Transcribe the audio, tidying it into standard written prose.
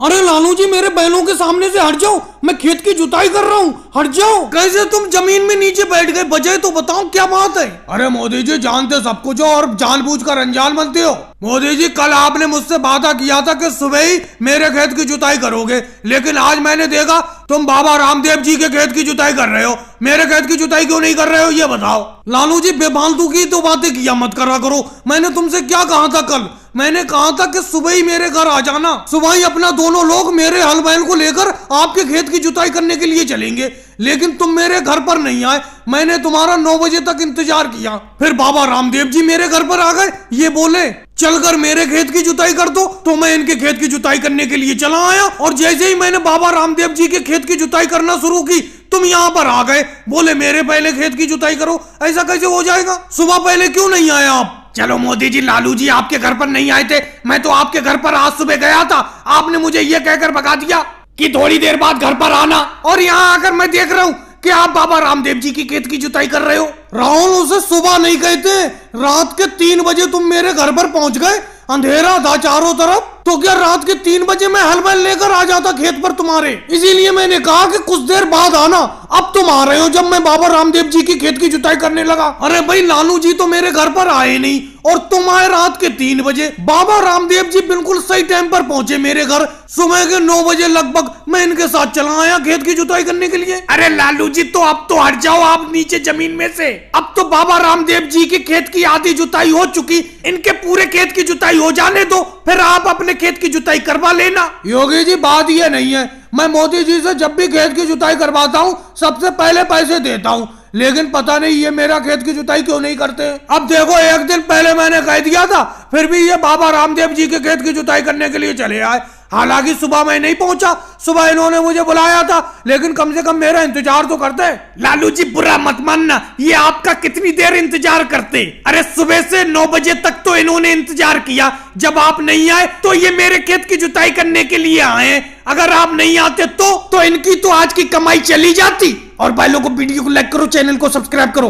अरे लालू जी मेरे बैलों के सामने से हट जाओ, मैं खेत की जुताई कर रहा हूँ, हट जाओ। कैसे तुम जमीन में नीचे बैठ गए, वजह तो बताओ क्या बात है। अरे मोदी जी जानते सब कुछ हो और जानबूझकर अनजान बनते हो। मोदी जी कल आपने मुझसे वादा किया था कि सुबह ही मेरे खेत की जुताई करोगे, लेकिन आज मैंने देखा तुम बाबा रामदेव जी के खेत की जुताई कर रहे हो, मेरे खेत की जुताई क्यों नहीं कर रहे हो ये बताओ। लालू जी बेफालतू की तो बातें किया मत करा करो। मैंने तुमसे क्या कहा था कल, मैंने कहा था कि सुबह ही मेरे घर आ जाना, सुबह ही अपना दोनों लोग मेरे हल बैल को लेकर आपके खेत की जुताई करने के लिए चलेंगे, लेकिन तुम मेरे घर पर नहीं आए। मैंने तुम्हारा 9 बजे तक इंतजार किया, फिर बाबा रामदेव जी मेरे घर पर आ गए, ये बोले चलकर मेरे खेत की जुताई कर दो, तो मैं इनके खेत की जुताई करने के लिए चला आया। और जैसे ही मैंने बाबा रामदेव जी के खेत की जुताई करना शुरू की, तुम यहाँ पर आ गए, बोले मेरे पहले खेत की जुताई करो। ऐसा कैसे हो जाएगा, सुबह पहले क्यों नहीं आए आप। चलो मोदी जी लालू जी आपके घर पर नहीं आए थे, मैं तो आपके घर पर आज सुबह गया था, आपने मुझे ये कहकर भगा दिया कि थोड़ी देर बाद घर पर आना, और यहाँ आकर मैं देख रहा हूँ कि आप बाबा रामदेव जी की खेत की जुताई कर रहे हो। राहुल उसे सुबह नहीं कहते, रात के 3 बजे तुम मेरे घर पर पहुंच गए, अंधेरा था चारों तरफ, तो क्या रात के 3 बजे मैं हल बैल लेकर आ जाता खेत पर तुम्हारे, इसीलिए मैंने कहा कि कुछ देर बाद आना। अब तुम आ रहे हो जब मैं बाबा रामदेव जी की खेत की जुताई करने लगा। अरे भाई लालू जी तो मेरे घर पर आए नहीं और तुम आए रात के 3 बजे। बाबा रामदेव जी बिल्कुल सही टाइम पर पहुंचे मेरे घर, सुबह के 9 बजे लगभग मैं इनके साथ चला आया खेत की जुताई करने के लिए। अरे लालू जी तो अब तो हट जाओ आप नीचे जमीन में से, अब तो बाबा रामदेव जी के खेत की आधी जुताई हो चुकी, इनके पूरे खेत की जुताई हो जाने दो, फिर आप अपने खेत की जुताई करवा लेना। योगी जी बात ये नहीं है, मैं मोदी जी से जब भी खेत की जुताई करवाता हूँ सबसे पहले पैसे देता हूँ, लेकिन पता नहीं ये मेरा खेत की जुताई क्यों नहीं करते। अब देखो एक दिन पहले मैंने कह दिया था, फिर भी ये बाबा रामदेव जी के खेत की जुताई करने के लिए चले आए। हालांकि सुबह मैं नहीं पहुंचा, सुबह इन्होंने मुझे बुलाया था, लेकिन कम से कम मेरा इंतजार तो करते। लालू जी बुरा मत मानना, ये आपका कितनी देर इंतजार करते। अरे सुबह से 9 बजे तक तो इन्होंने इंतजार किया, जब आप नहीं आए तो ये मेरे खेत की जुताई करने के लिए आए। अगर आप नहीं आते तो इनकी तो आज की कमाई चली जाती। और भाई लोगों वीडियो को लाइक करो, चैनल को सब्सक्राइब करो।